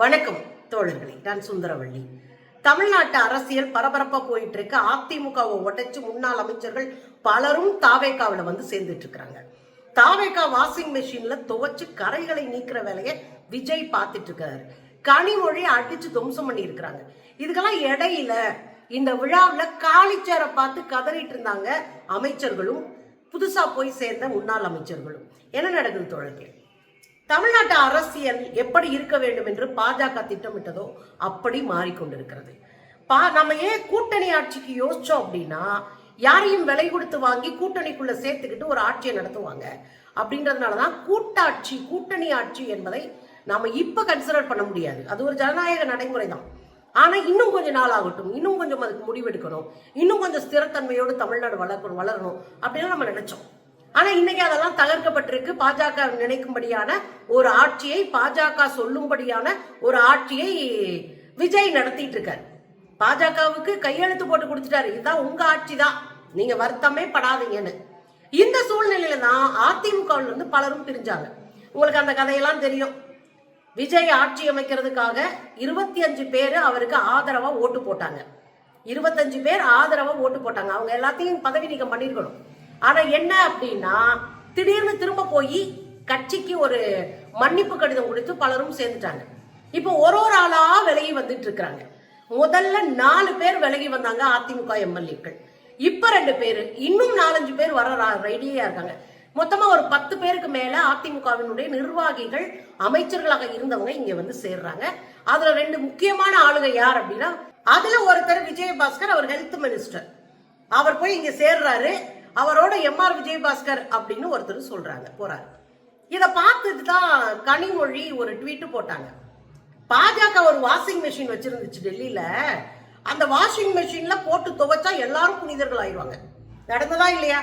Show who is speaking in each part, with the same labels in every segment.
Speaker 1: வணக்கம் தோழர்களே, நான் சுந்தரவள்ளி. தமிழ்நாட்டு அரசியல் பரபரப்பா போயிட்டு இருக்கு. அதிமுகவை உடைச்சு முன்னாள் அமைச்சர்கள் பலரும் தாவேகாவில வந்து சேர்ந்துட்டு இருக்காங்க. தாவேகா வாஷிங் மெஷின்ல துவைச்சு கரைகளை நீக்கிற வேலையை விஜய் பார்த்துட்டு இருக்காரு. கனிமொழி அடிச்சு துவம்சம் பண்ணி இருக்கிறாங்க. இதுக்கெல்லாம் இடையில இந்த விழாவில் காலிச்சேரை பார்த்து கதறிட்டு இருந்தாங்க அமைச்சர்களும், புதுசா போய் சேர்ந்த முன்னாள் அமைச்சர்களும். என்ன நடக்குது தோழர்களே? தமிழ்நாட்டு அரசியல் எப்படி இருக்க வேண்டும் என்று பாஜக திட்டமிட்டதோ அப்படி மாறிக்கொண்டிருக்கிறது. நம்ம ஏன் கூட்டணி ஆட்சிக்கு யோசிச்சோம் அப்படின்னா, யாரையும் விலை கொடுத்து வாங்கி கூட்டணிக்குள்ள சேர்த்துக்கிட்டு ஒரு ஆட்சியை நடத்துவாங்க அப்படின்றதுனாலதான் கூட்டாட்சி, கூட்டணி ஆட்சி என்பதை நாம இப்ப கன்சிடர் பண்ண முடியாது. அது ஒரு ஜனநாயக நடைமுறை தான். ஆனா இன்னும் கொஞ்சம் நாள் ஆகட்டும், இன்னும் கொஞ்சம் அதுக்கு முடிவெடுக்கணும், இன்னும் கொஞ்சம் ஸ்திரத்தன்மையோடு தமிழ்நாடு வளரணும் அப்படின்னு நம்ம நினைச்சோம். ஆனா இன்னைக்கு அதெல்லாம் தகர்க்கப்பட்டிருக்கு. பாஜக நினைக்கும்படியான ஒரு ஆட்சியை, பாஜக சொல்லும்படியான ஒரு ஆட்சியை விஜய் நடத்திட்டு இருக்காரு. பாஜகவுக்கு கையெழுத்து போட்டு கொடுத்துட்டாரு, இதுதான் உங்க ஆட்சி தான், நீங்க வருத்தமே படாதீங்கன்னு. இந்த சூழ்நிலையில தான் அதிமுகவில் இருந்து பலரும் பிரிஞ்சாங்க. உங்களுக்கு அந்த கதையெல்லாம் தெரியும். விஜய் ஆட்சி அமைக்கிறதுக்காக 25 பேர் அவருக்கு ஆதரவா ஓட்டு போட்டாங்க. 25 பேர் ஆதரவா ஓட்டு போட்டாங்க. அவங்க எல்லாத்தையும் பதவி நீக்கம் பண்ணிருக்கணும். ஆனா என்ன அப்படின்னா, திடீர்னு திரும்ப போய் கட்சிக்கு ஒரு மன்னிப்பு கடிதம் கொடுத்து பலரும் சேர்ந்துட்டாங்க. இப்போ ஒரு ஆளா விலகி வந்துட்டு இருக்கிறாங்க. முதல்ல 4 பேர் விலகி வந்தாங்க அதிமுக எம்எல்ஏக்கள். இப்ப 2 பேர், இன்னும் 4-5 பேர் வர ரெடியா இருக்காங்க. மொத்தமா ஒரு 10 பேருக்கு மேல அதிமுகவினுடைய நிர்வாகிகள், அமைச்சர்களாக இருந்தவங்க இங்க வந்து சேர்றாங்க. அதுல 2 முக்கியமான ஆளுங்க யார் அப்படின்னா, அதுல ஒருத்தர் விஜயபாஸ்கர், அவர் ஹெல்த் மினிஸ்டர். அவர் போய் இங்க சேர்றாரு. அவரோட எம்ஆர் விஜயபாஸ்கர் அப்படின்னு ஒருத்தர் சொல்றாங்க, போறாரு. இத பார்த்துட்டு தான் கனிமொழி ஒரு ட்வீட் போட்டாங்க. பாஜக ஒரு வாஷிங் மெஷின் வச்சிருந்துச்சு டெல்லியில. அந்த வாஷிங் மெஷின்ல போட்டு துவைச்சா எல்லாரும் புனிதர்கள் ஆயிடுவாங்க. நடந்ததா இல்லையா?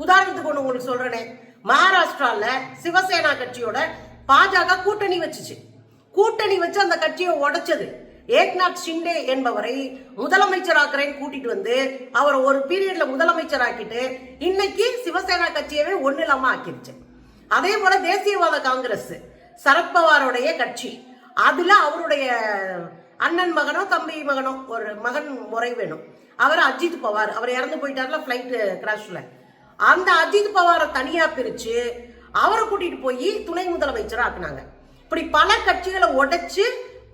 Speaker 1: உதாரணத்துக்கு ஒண்ணு உங்களுக்கு சொல்றேனே, மகாராஷ்டிரால சிவசேனா கட்சியோட பாஜக கூட்டணி வச்சுச்சு. கூட்டணி வச்சு அந்த கட்சியை உடைச்சது. ஏக்நாத் ஷிண்டே என்பவரை முதலமைச்சராக்குறேன்னு கூட்டிட்டு வந்து அவர் ஒரு பீரியட்ல முதலமைச்சர் ஆக்கிட்டு இன்னைக்கு சிவசேனா கட்சியவே ஒண்ணு இல்லாம ஆக்கிருச்சு. அதே போல தேசியவாத காங்கிரஸ், சரத்பவாருடைய கட்சி, அதுல அவருடைய அண்ணன் மகனோ தம்பி மகனோ ஒரு மகன் முறை வேணும், அவர் அஜித் பவார். அவர் இறந்து போயிட்டார்ல பிளைட் கிராஷ்ல. அந்த அஜித் பவாரை தனியா பிரிச்சு அவரை கூட்டிட்டு போய் துணை முதலமைச்சர் ஆக்குனாங்க. இப்படி பல கட்சிகளை உடைச்சு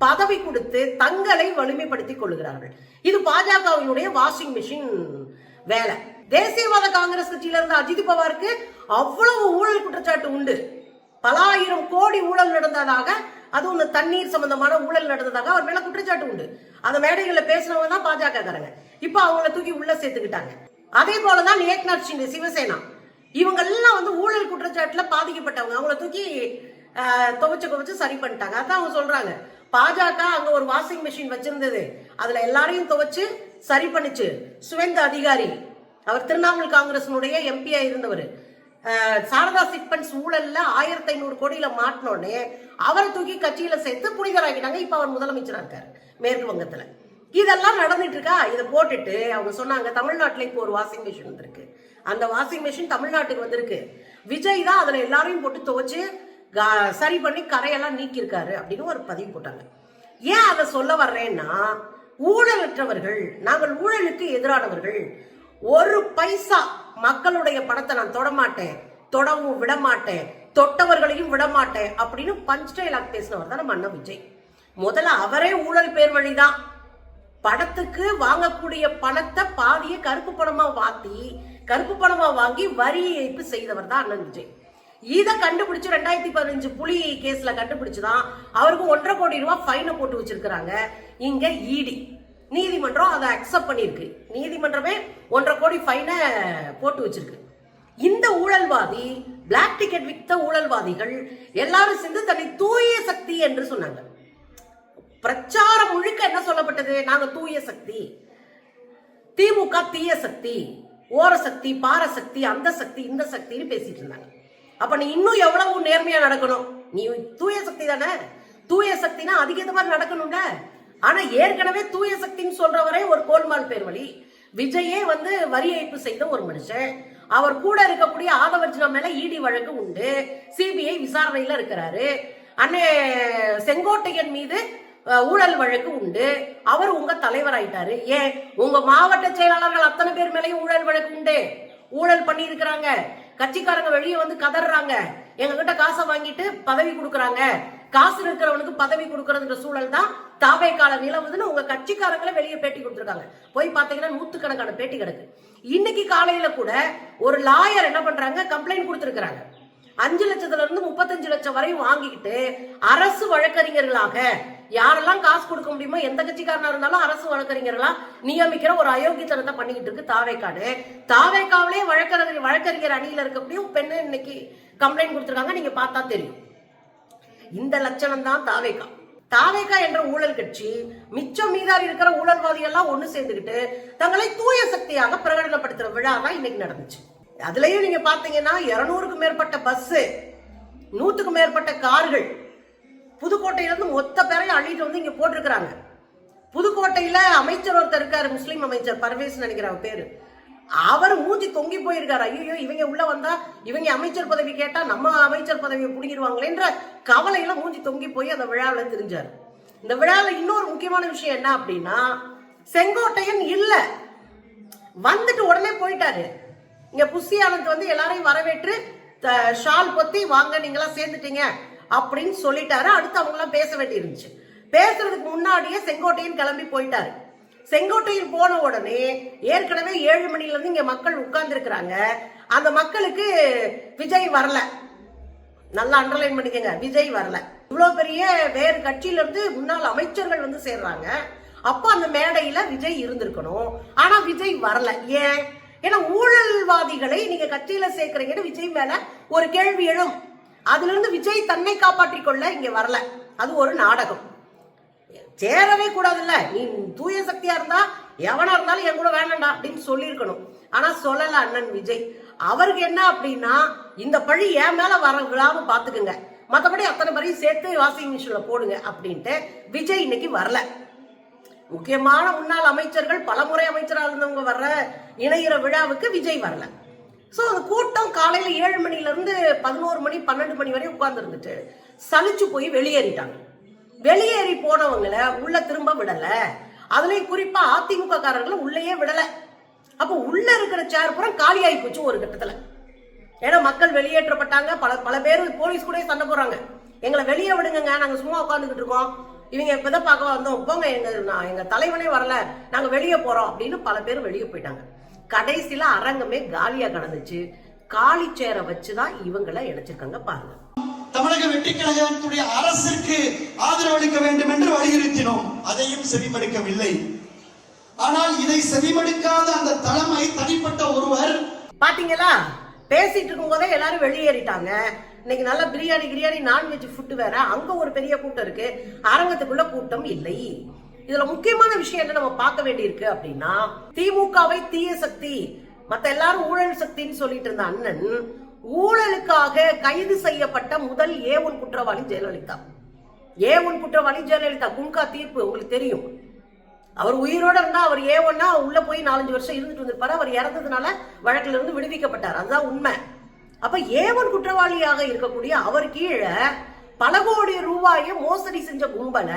Speaker 1: பதவி கொடுத்து தங்களை வலிமைப்படுத்திக் கொள்ளுகிறார்கள். இது பாஜகவினுடைய வாஷிங் மிஷின் வேலை. தேசியவாத காங்கிரஸ் கட்சியில இருந்த அஜித் பவாருக்கு அவ்வளவு ஊழல் குற்றச்சாட்டு உண்டு. பல ஆயிரம் கோடி ஊழல் நடந்ததாக, அது ஒண்ணு தண்ணீர் சம்பந்தமான ஊழல் நடந்ததாக அவர் மேல குற்றச்சாட்டு உண்டு. அந்த மேடைகள்ல பேசினவங்க தான் பாஜக காரங்க. இப்ப அவங்கள தூக்கி உள்ள சேர்த்துக்கிட்டாங்க. அதே போலதான் ஏக்நாத் ஷிண்டே, சிவசேனா, இவங்க எல்லாம் வந்து ஊழல் குற்றச்சாட்டுல பாதிக்கப்பட்டவங்க. அவங்கள தூக்கி துவைச்சு சரி பண்ணிட்டாங்க. அதான் அவங்க சொல்றாங்க, பாஜக அங்க ஒரு வாஷிங் மெஷின் வச்சிருந்தது, அதுல எல்லாரையும் துவைச்சு சரி பண்ணிச்சு. சுவேந்த அதிகாரி, அவர் திரிணாமுல் காங்கிரசினுடைய எம்பியா இருந்தவர், சாரதா சிட்பண்ட்ஸ் ஊழல்ல 1500 கோடியில மாட்டினோடனே அவரை தூக்கி கட்சியில சேர்த்து புனிதராக்கிட்டாங்க. இப்ப அவர் முதலமைச்சரா இருக்காரு மேற்கு வங்கத்துல. இதெல்லாம் நடந்துட்டு இருக்கா. இதை போட்டுட்டு அவங்க சொன்னாங்க, தமிழ்நாட்டுல இப்போ ஒரு வாஷிங் மிஷின் வந்திருக்கு, அந்த வாஷிங் மிஷின் தமிழ்நாட்டுக்கு வந்திருக்கு, விஜய் தான் அதுல எல்லாரையும் போட்டு துவைச்சு சரி பண்ணி கரையெல்லாம் நீக்கியிருக்காரு அப்படின்னு ஒரு பதிவு போட்டாங்க. ஏன் அதை சொல்ல வர்றேன்னா, ஊழலற்றவர்கள், நாங்கள் ஊழலுக்கு எதிரானவர்கள், ஒரு பைசா மக்களுடைய பணத்தை நான் தொடமாட்டேன், தொடவும் விட மாட்டேன், தொட்டவர்களையும் விட மாட்டேன் அப்படின்னு பஞ்ச் டைலாக் பேசினவர் தான் நம்ம அண்ணன் விஜய். முதல்ல அவரே ஊழல் பேர் வழிதான். படத்துக்கு வாங்கக்கூடிய பணத்தை பாதிய கருப்பு பணமா வாங்கி வரி ஏய்ப்பு செய்தவர் தான் அண்ணன் விஜய். இதை கண்டுபிடிச்சு 2015 புலி கேஸ்ல கண்டுபிடிச்சுதான் அவருக்கு 1.5 கோடி ரூபாய் ஃபைனை போட்டு வச்சிருக்கிறாங்க. இங்க இடி நீதிமன்றம் அதை அக்செப்ட் பண்ணிருக்கு. நீதிமன்றமே 1.5 கோடி ஃபைனை போட்டு வச்சிருக்கு. இந்த ஊழல்வாதி, பிளாக் டிக்கெட் வித்த ஊழல்வாதிகள் எல்லாரும் சேர்ந்து தன்னை தூய சக்தி என்று சொன்னாங்க. பிரச்சாரம் முழுக்க என்ன சொல்லப்பட்டது? நாங்க தூய சக்தி, திமுக தீய சக்தி, ஓர சக்தி, பார சக்தி, அந்த சக்தி, இந்த சக்தின்னு பேசிட்டு இருந்தாங்க. அப்ப நீ இன்னும் எவ்வளவு நேர்மையா நடக்கணும்? நீ தூய சக்தி தானே, தூய சக்தினா அதுக்கேற்ற மாதிரி நடக்கணும்ல. ஆனா ஏற்கனவே தூய சக்தின்னு சொல்றவரே ஒரு கோல்மால் பேர் வழி. விஜயே வந்து வரி ஏய்ப்பு செய்த ஒரு மனுஷன். அவர் கூட இருக்கக்கூடிய ஆதவர்ஜனா மேல இடி வழக்கு உண்டு, சிபிஐ விசாரணையில இருக்கிறாரு. அண்ணே செங்கோட்டையன் மீது ஊழல் வழக்கு உண்டு. அவர் உங்க தலைவர் ஆயிட்டாரு. ஏன் உங்க மாவட்ட செயலாளர்கள் அத்தனை பேர் மேலேயும் ஊழல் வழக்கு உண்டு. ஊழல் பண்ணி இருக்கிறாங்க. கட்சிக்காரங்க வெளியே வந்து கதறாங்க, எங்க கிட்ட காசை வாங்கிட்டு பதவி கொடுக்கறாங்க, காசு இருக்கிறவனுக்கு பதவி கொடுக்கறதுன்ற சூழல் தான் தாவேக்கால நிலவுதுன்னு உங்க கட்சிக்காரங்களே வெளியே பேட்டி கொடுத்துருக்காங்க. போய் பாத்தீங்கன்னா நூத்துக்கணக்கான பேட்டி கிடக்கு. இன்னைக்கு காலையில கூட ஒரு லாயர் என்ன பண்றாங்க, கம்ப்ளைண்ட் கொடுத்திருக்கிறாங்க. 5 லட்சத்துல இருந்து 35 லட்சம் வரையும் வாங்கிக்கிட்டு அரசு வழக்கறிஞர்களாக யாரெல்லாம் காசு கொடுக்க முடியுமோ எந்த கட்சிக்காரனா இருந்தாலும் அரசு வழக்கறிஞர்களா நியமிக்கிற ஒரு அயோக்கியத்தனத்தை பண்ணிக்கிட்டு இருக்கு தாவேக்காடு. தாவேக்காவிலே வழக்கறிஞர் அணியில இருக்கக்கூடிய பெண்ணு இன்னைக்கு கம்ப்ளைண்ட் கொடுத்திருக்காங்க. நீங்க பார்த்தா தெரியும். இந்த லட்சணம் தான் தாவேக்கா. தாவேக்கா என்ற ஊழல் கட்சி மிச்சம் மீதாரி இருக்கிற ஊழல்வாதிகள் எல்லாம் ஒண்ணு சேர்ந்துக்கிட்டு தங்களை தூய சக்தியாக பிரகடனப்படுத்துற விழா தான் இன்னைக்கு நடந்துச்சு. அதுலயும் நீங்க பாத்தீங்கன்னா 200க்கும் மேற்பட்ட பஸ், 100க்கும் மேற்பட்ட கார்கள் புதுக்கோட்டையில இருந்து மொத்த பேரையும் அள்ளிட்டு வந்து இங்க போட்டிருக்கிறாங்க. புதுக்கோட்டையில அமைச்சர் ஒருத்தர் இருக்காரு, முஸ்லீம் அமைச்சர் பர்வேஸ் நினைக்கிற பேரு. அவர் மூஞ்சி தொங்கி போயிருக்காரு. ஐயோ இவங்க உள்ள வந்தா இவங்க அமைச்சர் பதவி கேட்டா நம்ம அமைச்சர் பதவியை புடிங்கிடுவாங்களேன்ற கவலையில மூஞ்சி தொங்கி போய் அந்த விழாவில் தெரிஞ்சாரு. இந்த விழாவில் இன்னொரு முக்கியமான விஷயம் என்ன அப்படின்னா, செங்கோட்டையன் இல்ல, வந்துட்டு உடனே போயிட்டாரு. இங்க புஷி ஆனந்த் வந்து எல்லாரையும் வரவேற்று ஷால் பொத்தி வாங்க நீங்களாம் சேர்ந்துட்டீங்க அப்படின்னு சொல்லிட்டாரு. அடுத்து அவங்க எல்லாம் பேச வேண்டி இருந்துச்சு. பேசுறதுக்கு முன்னாடியே செங்கோட்டையன் கிளம்பி போயிட்டாரு. செங்கோட்டையில் போன உடனே ஏற்கனவே 7 மணில இருந்து இங்க மக்கள் உட்கார்ந்து இருக்கிறாங்க. அந்த மக்களுக்கு விஜய் வரல. நல்லா அண்டர்லைன் பண்ணிக்கங்க, விஜய் வரல. இவ்வளவு பெரிய வேறு கட்சியில இருந்து முன்னாள் அமைச்சர்கள் வந்து சேர்றாங்க. அப்ப அந்த மேடையில விஜய் இருந்திருக்கணும். ஆனா விஜய் வரல. ஏன்? ஏன்னா ஊழல்வாதிகளை நீங்க கட்சியில சேர்க்கிறீங்கன்னு விஜய் மேல ஒரு கேள்வி எழும். அதுல இருந்து விஜய் தன்னை காப்பாற்றிக் கொள்ள இங்க வரல. அது ஒரு நாடகம். சேரவே கூடாதுல்ல. நீ தூய சக்தியா இருந்தா எவனா இருந்தாலும் என் கூட வேண்டாம்டா அப்படின்னு சொல்லியிருக்கணும். ஆனா சொல்லல அண்ணன் விஜய். அவருக்கு என்ன அப்படின்னா, இந்த பழி என் மேல வர விழாம பாத்துக்குங்க, மத்தபடி அத்தனை பேரையும் சேர்த்து வாஷிங் மிஷின்ல போடுங்க அப்படின்ட்டு விஜய் இன்னைக்கு வரல. முக்கியமான முன்னாள் அமைச்சர்கள், பலமுறை அமைச்சராக இருந்தவங்க வர்ற இணையிற விழாவுக்கு விஜய் வரல. சோ அந்த கூட்டம் காலையில 7 மணில இருந்து 11 மணி 12 மணி வரை உட்கார்ந்து இருந்துட்டு சலிச்சு போய் வெளியேறிட்டாங்க. வெளியேறி போனவங்களை உள்ள திரும்ப விடல. அதுலயும் குறிப்பா அதிமுக காரர்களை உள்ளேயே விடல. அப்ப உள்ள இருக்கிற சேர் புறம் காலியாகி போச்சு ஒரு கட்டத்துல. ஏன்னா மக்கள் வெளியேற்றப்பட்டாங்க. பல பேர் போலீஸ் கூட சண்டை போடுறாங்க, எங்களை வெளியே விடுங்க, நாங்க சும்மா உட்காந்துக்கிட்டு இருக்கோம், இவங்க இப்பதான் பார்க்க வந்தோம், போங்க, எங்க தலைவனே வரல, நாங்க வெளியே போறோம் அப்படின்னு பல பேர் வெளியே போயிட்டாங்க. கடைசியில அரங்கமே காலியா கிடந்துச்சு. காலி சேரை வச்சுதான் இவங்களை இணைச்சிருக்காங்க. பாருங்க.
Speaker 2: தமிழக வெற்றி கழகத்துடைய அரசிற்கு ஆதரவு அளிக்க வேண்டும் என்று வலியுறுத்தினோம். அதையும் செவிமடுக்கவில்லை. ஆனால் இதை செவிமடுக்காத அந்த தலைமை தனிப்பட்ட ஒருவர்
Speaker 1: பாத்தீங்களா, பேசிட்டு இருக்கும் போதே எல்லாரும் வெளியேறிட்டாங்க. இன்னைக்கு நல்ல பிரியாணி நான்வெஜ் ஃபுட் வேற. அங்க ஒரு பெரிய கூட்டம் இருக்கு, அரங்கத்துக்குள்ள கூட்டம் இல்லை. இதுல முக்கியமான விஷயம் என்ன நம்ம பார்க்க வேண்டி இருக்கு அப்படின்னா, திமுகவை தீய சக்தி, மத்த எல்லாரும் ஊழல் சக்தின்னு சொல்லிட்டு இருந்த அண்ணன் ஊழலுக்காக கைது செய்யப்பட்ட முதல் A1 குற்றவாளி ஜெயலலிதா. A1 குற்றவாளி ஜெயலலிதா. குன்கா தீர்ப்பு உங்களுக்கு தெரியும். அவர் உயிரோட இருந்தா அவர் A1 உள்ள போய் 4-5 வருஷம் இருந்துட்டு வந்திருப்பாரு. அவர் இறந்ததுனால வழக்கில இருந்து விடுவிக்கப்பட்டார். அதுதான் உண்மை. அப்ப A1 குற்றவாளியாக இருக்கக்கூடிய அவர் கீழே பல கோடி ரூபாயை மோசடி செஞ்ச கும்பல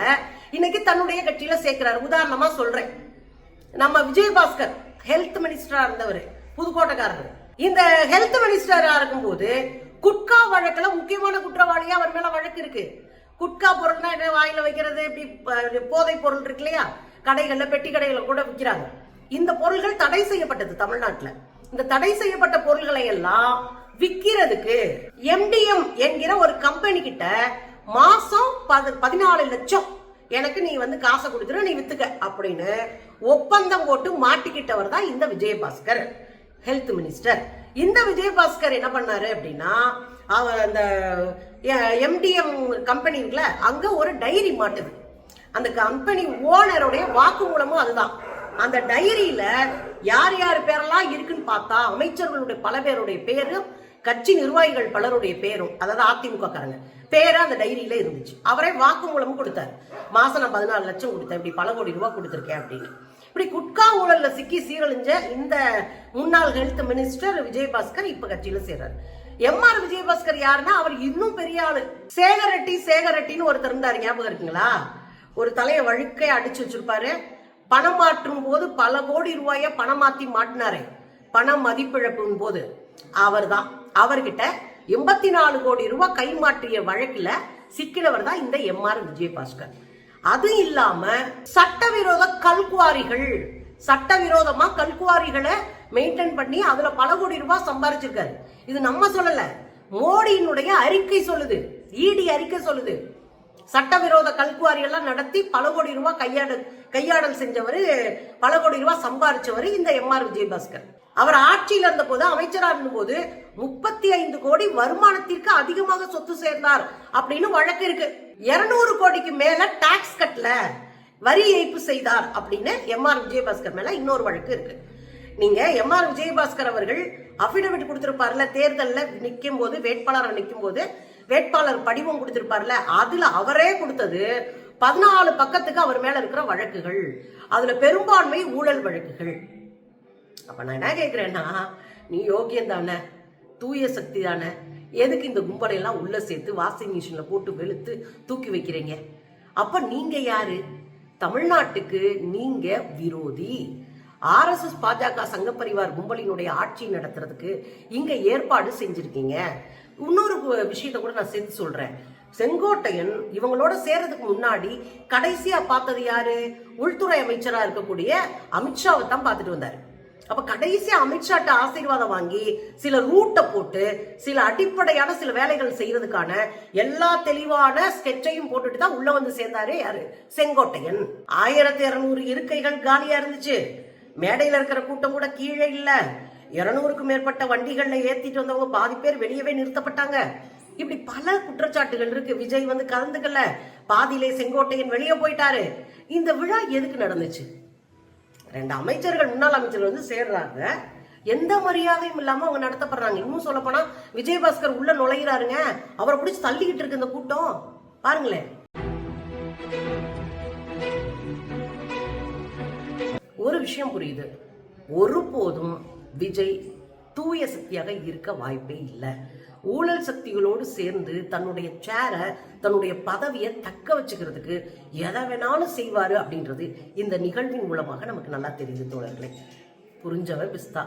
Speaker 1: இன்னைக்கு தன்னுடைய கட்சியில சேர்க்கிறார். உதாரணமா சொல்றேன், நம்ம விஜயபாஸ்கர் ஹெல்த் மினிஸ்டரா இருந்தவர், புதுக்கோட்டைக்காரர். இந்த ஹெல்த் மினிஸ்டரா இருக்கும்போது குட்கா வழக்குல முக்கியமான குற்றவாளியா அவர் மேல வழக்கு இருக்கு. குட்கா பொருள்னா என்ன, வாயில வைக்கிறது, இப்படி போதை பொருள் இருக்கு இல்லையா, கடைகள்ல பெட்டி கடைகளை கூட விற்கிறாங்க. இந்த பொருள்கள் தடை செய்யப்பட்டது தமிழ்நாட்டுல. இந்த தடை செய்யப்பட்ட பொருள்களை எல்லாம் விற்கிறதுக்கு MDM என்கிற ஒரு கம்பெனி கிட்ட மாசம் 14 லட்சம் எனக்கு நீ வந்து காசை கொடுத்துரு, நீ வித்துக்க அப்படின்னு ஒப்பந்தம் போட்டு மாட்டிக்கிட்டவர் தான் இந்த விஜயபாஸ்கர் ஹெல்த் மினிஸ்டர். இந்த விஜயபாஸ்கர் என்ன பண்ணாரு அப்படின்னா, அந்த MDM கம்பெனி இருக்குல்ல, அங்க ஒரு டைரி மாட்டுது. அந்த கம்பெனி ஓனருடைய வாக்குமூலமும் அதுதான். அந்த டைரியில யார் யார் பேரெல்லாம் இருக்குன்னு பார்த்தா அமைச்சர்களுடைய பல பேருடைய பேரும் கட்சி நிர்வாகிகள் பலருடைய பேரும், அதாவது அதிமுக காரங்க பேரு அந்த டைரியில இருந்துச்சு. அவரே வாக்குமூலமும் கொடுத்தாரு. மாசம் நான் 14 லட்சம் கொடுத்தேன், இப்படி பல கோடி ரூபாய் கொடுத்திருக்கேன் அப்படின்னு. இப்படி குட்கா ஊழல்ல சிக்கி சீரழிஞ்ச இந்த முன்னாள் ஹெல்த் மினிஸ்டர் விஜயபாஸ்கர் இப்ப கட்சியில சேர்றாரு. MR விஜயபாஸ்கர் யாருன்னா, அவர் இன்னும் பெரிய ஆளு. சேகர் ரெட்டின்னு ஒருத்தர் இருந்தாரு, ஞாபகம் இருக்குங்களா? ஒரு தலையை வழுக்கை அடிச்சு வச்சிருப்பாரு. பணம் மாற்றும் போது பல கோடி ரூபாய பணம் மாத்தி மாட்டினாரு. பணம் மதிப்பிழப்பின் போது அவர் தான். அவர்கிட்ட 84 கோடி ரூபாய் கைமாற்றிய வழக்குல சிக்கினவர் தான் இந்த MR விஜயபாஸ்கர். அது இல்லாம சட்டவிரோத கல்குவாரிகள், சட்டவிரோதமா கல்குவாரிகளை மெயின்டைன் பண்ணி அதுல பல கோடி ரூபாய் சம்பாரிச்சிருக்காரு. இது நம்ம சொல்லல, மோடியினுடைய அறிக்கை சொல்லுது, இடி அறிக்கை சொல்லுது. சட்டவிரோத கல்குவாரி எல்லாம் நடத்தி பல கோடி ரூபாய் கையாடல் செஞ்சவர், பல கோடி ரூபாய் சம்பாரிச்சவர் இந்த MR விஜயபாஸ்கர். அவர் ஆட்சியில் இருந்த போது, அமைச்சராக இருந்த போது 35 கோடி வருமானத்திற்கு அதிகமாக சொத்து சேர்ந்தார் அப்படின்னு வழக்கு இருக்கு. 200 கோடிக்கு மேல டாக்ஸ் கட்டல, வரி ஏய்ப்பு செய்தார் அப்படின்னு MR விஜயபாஸ்கர் மேல இன்னொரு வழக்கு இருக்கு. நீங்க MR விஜயபாஸ்கர் அவர்கள் அபிடவிட் கொடுத்திருப்பார்ல, தேர்தல்ல நிக்கும் போது, வேட்பாளர் நிக்கும் போது வேட்பாளர் படிவம் கொடுத்திருப்பார்ல, அதுல அவரே கொடுத்தது 14 பக்கத்துக்கு அவர் மேல இருக்கிற வழக்குகள். அதுல பெரும்பான்மை ஊழல் வழக்குகள். அப்ப நான் என்ன கேட்கிறேன்னா, நீ யோகியம் தானே, தூய சக்தி தானே, எதுக்கு இந்த கும்பலை எல்லாம் உள்ள சேர்த்து வாஷிங் மிஷின்ல போட்டு வெளுத்து தூக்கி வைக்கிறீங்க? அப்ப நீங்க யாரு? தமிழ்நாட்டுக்கு நீங்க விரோதி. RSS பாஜக சங்க பரிவார் கும்பலினுடைய ஆட்சி நடத்துறதுக்கு இங்க ஏற்பாடு செஞ்சிருக்கீங்க. இன்னொரு விஷயத்த கூட நான் சேர்த்து சொல்றேன். செங்கோட்டையன் இவங்களோட சேர்றதுக்கு முன்னாடி கடைசியா பார்த்தது யாரு? உள்துறை அமைச்சரா இருக்கக்கூடிய அமித்ஷாவை தான் பார்த்துட்டு வந்தாரு. அப்ப கடைசியா அமித்ஷாட்ட ஆசீர்வாதம் வாங்கி சில ரூட்டை போட்டு சில அடிப்படையான சில வேலைகள் செய்யறதுக்கான எல்லா தெளிவான ஸ்கெட்சையும் போட்டுட்டு தான் உள்ள வந்து சேர்ந்தாரு யாரு? செங்கோட்டையன். 1200 இருக்கைகள் காலியா இருந்துச்சு. மேடையில இருக்கிற கூட்டம் கூட கீழே இல்ல. 200க்கும் மேற்பட்ட வண்டிகள்ல ஏத்திட்டு வந்தவங்க பாதி பேர் வெளியவே நிறுத்தப்பட்டாங்க. இப்படி பல குற்றச்சாட்டுகள் இருக்கு. விஜய் வந்து கலந்துக்கல, பாதியிலே செங்கோட்டையன் வெளியே போயிட்டாரு. இந்த விழா எதுக்கு நடந்துச்சு? 2 அமைச்சர்கள், முன்னாள் அமைச்சர்கள் வந்து சேர்றாங்க, எந்த மரியாதையும் இல்லாம அவங்க நடத்தப்படுறாங்க. இன்னும் சொல்ல போனா விஜயபாஸ்கர் உள்ள நுழைகிறாருங்க, அவரை பிடிச்சி தள்ளிக்கிட்டு இருக்கு இந்த கூட்டம். பாருங்களேன். ஒரு விஷயம் புரியுது, ஒருபோதும் விஜய் தூய சக்தியாக இருக்க வாய்ப்பே இல்லை. ஊழல் சக்திகளோடு சேர்ந்து தன்னுடைய சேரை, தன்னுடைய பதவியை தக்க வச்சுக்கிறதுக்கு எதை வேணாலும் செய்வாரு அப்படின்றது இந்த நிகழ்வின் மூலமாக நமக்கு நல்லா தெரியுது தோழர்களே. புரிஞ்சவர் பிஸ்தா.